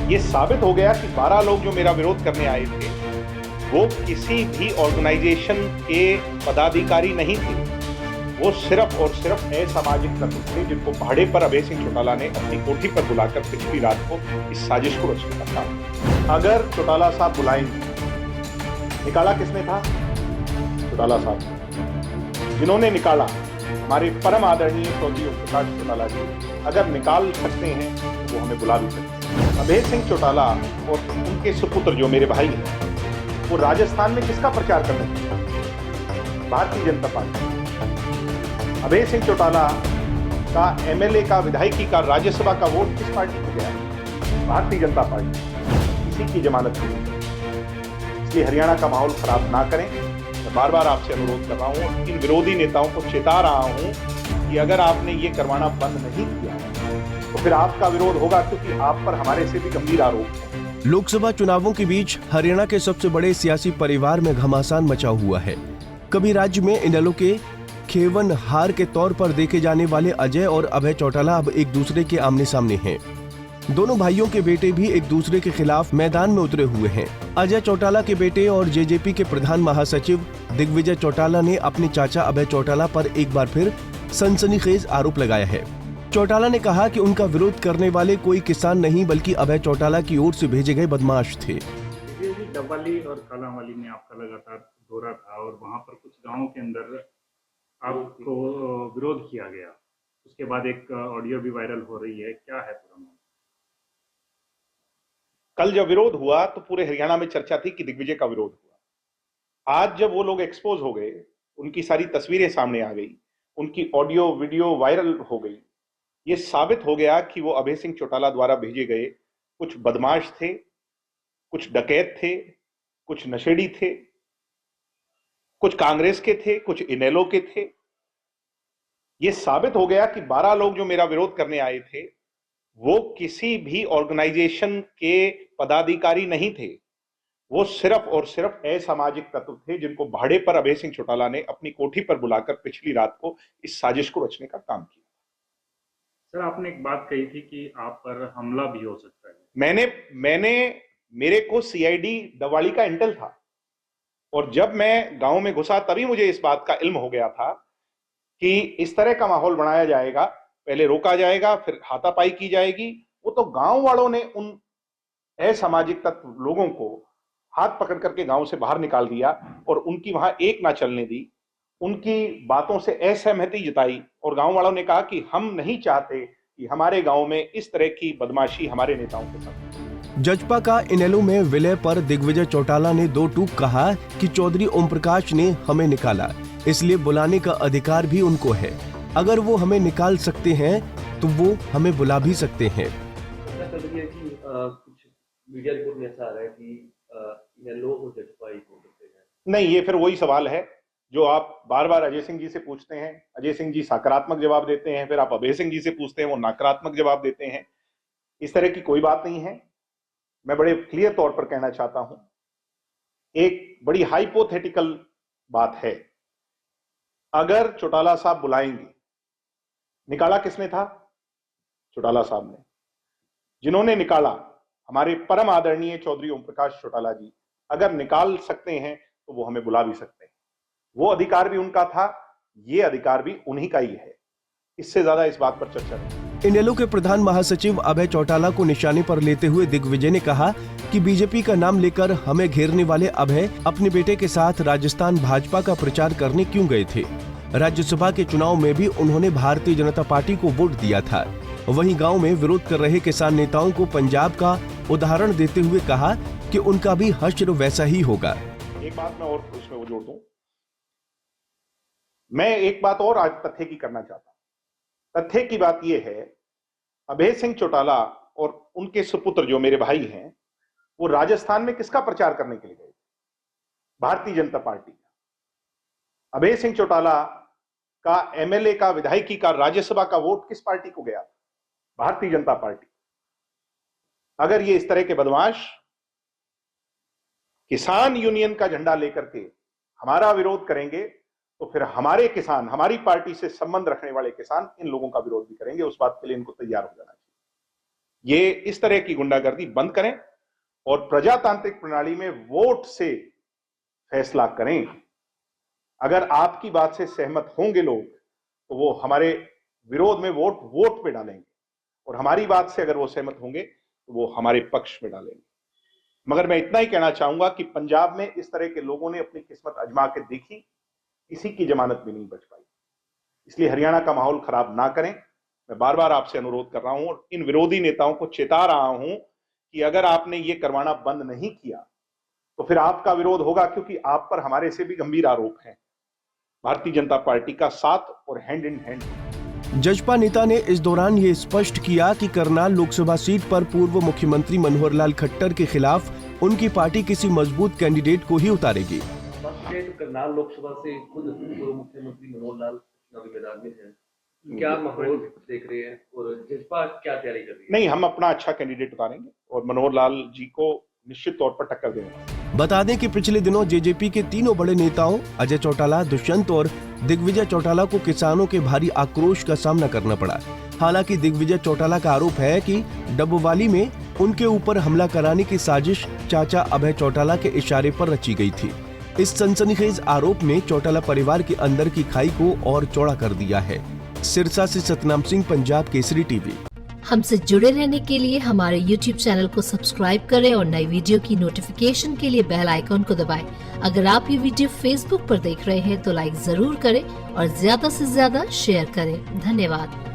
ये साबित हो गया कि 12 लोग जो मेरा विरोध करने आए थे वो किसी भी ऑर्गेनाइजेशन के पदाधिकारी नहीं थे। वो सिर्फ और सिर्फ असामाजिक तत्व थे जिनको भाड़े पर अभय सिंह चौटाला ने अपनी कोठी पर बुलाकर पिछली रात को इस साजिश को रचने का काम। अगर चौटाला साहब बुलाएंगे, निकाला किसने था? चौटाला साहब। जिन्होंने निकाला हमारे परम आदरणीय चौधरी ओम प्रकाश चौटाला जी, अगर निकाल सकते हैं तो वो हमें बुला भी सकते हैं। अभय सिंह चौटाला और उनके सुपुत्र जो मेरे भाई हैं, वो राजस्थान में किसका प्रचार कर रहे हैं? भारतीय जनता पार्टी। अभय सिंह चौटाला का एमएलए का, विधायकी का, राज्यसभा का वोट किस पार्टी को गया? भारतीय जनता पार्टी। इसी की जमानत हुई। इसलिए हरियाणा का माहौल खराब ना करें। मैं बार बार आपसे अनुरोध कर रहा हूं, इन विरोधी नेताओं को चेता रहा हूं कि अगर आपने ये करवाना बंद नहीं किया तो फिर आपका विरोध होगा, क्योंकि आप पर हमारे से भी गंभीर आरोप है। लोकसभा चुनावों के बीच हरियाणा के सबसे बड़े सियासी परिवार में घमासान मचा हुआ है। कभी राज्य में इनेलो के खेवन हार के तौर पर देखे जाने वाले अजय और अभय चौटाला अब एक दूसरे के आमने सामने हैं। दोनों भाइयों के बेटे भी एक दूसरे के खिलाफ मैदान में उतरे हुए हैं। अजय चौटाला के बेटे और जेजेपी के प्रधान महासचिव दिग्विजय चौटाला ने अपने चाचा अभय चौटाला पर एक बार फिर सनसनीखेज आरोप लगाया है। चौटाला ने कहा कि उनका विरोध करने वाले कोई किसान नहीं बल्कि अभय चौटाला की ओर से भेजे गए बदमाश थे। डब्बाली और कालांवाली में आपका लगातार दौरा था और वहां पर कुछ गांवों के अंदर आपको विरोध किया गया। उसके बाद एक ऑडियो भी वायरल हो रही है, क्या है पूरा मामला? कल जब विरोध हुआ तो पूरे हरियाणा में चर्चा थी कि दिग्विजय का विरोध हुआ। आज जब वो लोग एक्सपोज हो गए, उनकी सारी तस्वीरें सामने आ गई, उनकी ऑडियो वीडियो वायरल हो गई, ये साबित हो गया कि वो अभय सिंह चौटाला द्वारा भेजे गए कुछ बदमाश थे, कुछ डकैत थे, कुछ नशेड़ी थे, कुछ कांग्रेस के थे, कुछ इनेलो के थे। ये साबित हो गया कि 12 लोग जो मेरा विरोध करने आए थे वो किसी भी ऑर्गेनाइजेशन के पदाधिकारी नहीं थे। वो सिर्फ और सिर्फ असामाजिक तत्व थे जिनको भाड़े पर अभय सिंह चौटाला ने अपनी कोठी पर बुलाकर पिछली रात को इस साजिश को रचने का काम किया। सर, आपने एक बात कही थी कि आप पर हमला भी हो सकता है। मेरे को सीआईडी दवाड़ी का इंटेल था और जब मैं गांव में घुसा तभी मुझे इस बात का इल्म हो गया था कि इस तरह का माहौल बनाया जाएगा, पहले रोका जाएगा, फिर हाथापाई की जाएगी। वो तो गांव वालों ने उन असामाजिक तत्व लोगों को हाथ पकड़ करके गांव से बाहर निकाल दिया और उनकी वहां एक ना चलने दी, उनकी बातों से असहमति जताई और गांव वालों ने कहा कि हम नहीं चाहते कि हमारे गांव में इस तरह की बदमाशी हमारे नेताओं के साथ। जजपा का इनेलो में विलय पर दिग्विजय चौटाला ने दो टूक कहा कि चौधरी ओम प्रकाश ने हमें निकाला, इसलिए बुलाने का अधिकार भी उनको है। अगर वो हमें निकाल सकते हैं तो वो हमें बुला भी सकते हैं। कुछ मीडिया रिपोर्ट में ऐसा आ रहा है कि इनेलो और जजपा एक हो सकते हैं। नहीं, ये फिर वही सवाल है जो आप बार बार अजय सिंह जी से पूछते हैं। अजय सिंह जी सकारात्मक जवाब देते हैं, फिर आप अभय सिंह जी से पूछते हैं, वो नकारात्मक जवाब देते हैं। इस तरह की कोई बात नहीं है। मैं बड़े क्लियर तौर पर कहना चाहता हूं, एक बड़ी हाइपोथेटिकल बात है। अगर चौटाला साहब बुलाएंगे, निकाला किसने था? चौटाला साहब ने। जिन्होंने निकाला हमारे परम आदरणीय चौधरी ओम प्रकाश चौटाला जी, अगर निकाल सकते हैं तो वो हमें बुला भी सकते हैं। वो अधिकार भी उनका था, ये अधिकार भी उन्हीं का ही है। इससे ज्यादा इस बात पर चर्चा नहीं। इनेलो के प्रधान महासचिव अभय चौटाला को निशाने पर लेते हुए दिग्विजय ने कहा कि बीजेपी का नाम लेकर हमें घेरने वाले अभय अपने बेटे के साथ राजस्थान भाजपा का प्रचार करने क्यों गए थे? राज्यसभा के चुनाव में भी उन्होंने भारतीय जनता पार्टी को वोट दिया था। वहीं गांव में विरोध कर रहे किसान नेताओं को पंजाब का उदाहरण देते हुए कहा कि उनका भी हश्र वैसा ही होगा। एक बात मैं और उसमें वो जोड़ दूं, मैं एक बात और आज तथ्य की करना चाहता हूं। तथ्य की बात यह है, अभय सिंह चौटाला और उनके सुपुत्र जो मेरे भाई हैं, वो राजस्थान में किसका प्रचार करने के लिए गए? भारतीय जनता पार्टी का। अभय सिंह चौटाला का एमएलए का, विधायकी का, राज्यसभा का वोट किस पार्टी को गया? भारतीय जनता पार्टी। अगर ये इस तरह के बदमाश किसान यूनियन का झंडा लेकर के हमारा विरोध करेंगे तो फिर हमारे किसान, हमारी पार्टी से संबंध रखने वाले किसान इन लोगों का विरोध भी करेंगे। उस बात के लिए इनको तैयार हो जाना चाहिए। ये इस तरह की गुंडागर्दी बंद करें और प्रजातांत्रिक प्रणाली में वोट से फैसला करें। अगर आपकी बात से सहमत होंगे लोग तो वो हमारे विरोध में वोट पे डालेंगे, और हमारी बात से अगर वो सहमत होंगे तो वो हमारे पक्ष में डालेंगे। मगर मैं इतना ही कहना चाहूंगा कि पंजाब में इस तरह के लोगों ने अपनी किस्मत आजमा के देखी, किसी की जमानत भी नहीं बच पाई। इसलिए हरियाणा का माहौल खराब ना करें। मैं बार बार आपसे अनुरोध कर रहा हूं और इन विरोधी नेताओं को चेता रहा हूं कि अगर आपने ये करवाना बंद नहीं किया तो फिर आपका विरोध होगा, क्योंकि आप पर हमारे से भी गंभीर आरोप हैं। भारतीय जनता पार्टी का साथ और हैंड इन हैंड। जजपा नेता ने इस दौरान ये स्पष्ट किया कि करनाल लोकसभा सीट पर पूर्व मुख्यमंत्री मनोहर लाल खट्टर के खिलाफ उनकी पार्टी किसी मजबूत कैंडिडेट को ही उतारेगी। करनाल लोकसभा से खुद पूर्व मुख्यमंत्री मनोहर लाल चुनावी मैदान में है, क्या माहौल देख रहे हैं और जजपा क्या तैयारी कर रही है? नहीं, हम अपना अच्छा कैंडिडेट उतारेंगे और मनोहर लाल जी को निश्चित तौर पर टक्कर देंगे। बता दें कि पिछले दिनों जेजेपी के तीनों बड़े नेताओं अजय चौटाला, दुष्यंत और दिग्विजय चौटाला को किसानों के भारी आक्रोश का सामना करना पड़ा। हालांकि दिग्विजय चौटाला का आरोप है कि डबवाली में उनके ऊपर हमला कराने की साजिश चाचा अभय चौटाला के इशारे पर रची गई थी। इस सनसनीखेज आरोप ने चौटाला परिवार के अंदर की खाई को और चौड़ा कर दिया है। सिरसा से सतनाम सिंह, पंजाब केसरी टीवी। हमसे जुड़े रहने के लिए हमारे YouTube चैनल को सब्सक्राइब करें और नई वीडियो की नोटिफिकेशन के लिए बेल आइकॉन को दबाएं। अगर आप ये वीडियो Facebook पर देख रहे हैं तो लाइक जरूर करें और ज्यादा से ज्यादा शेयर करें। धन्यवाद।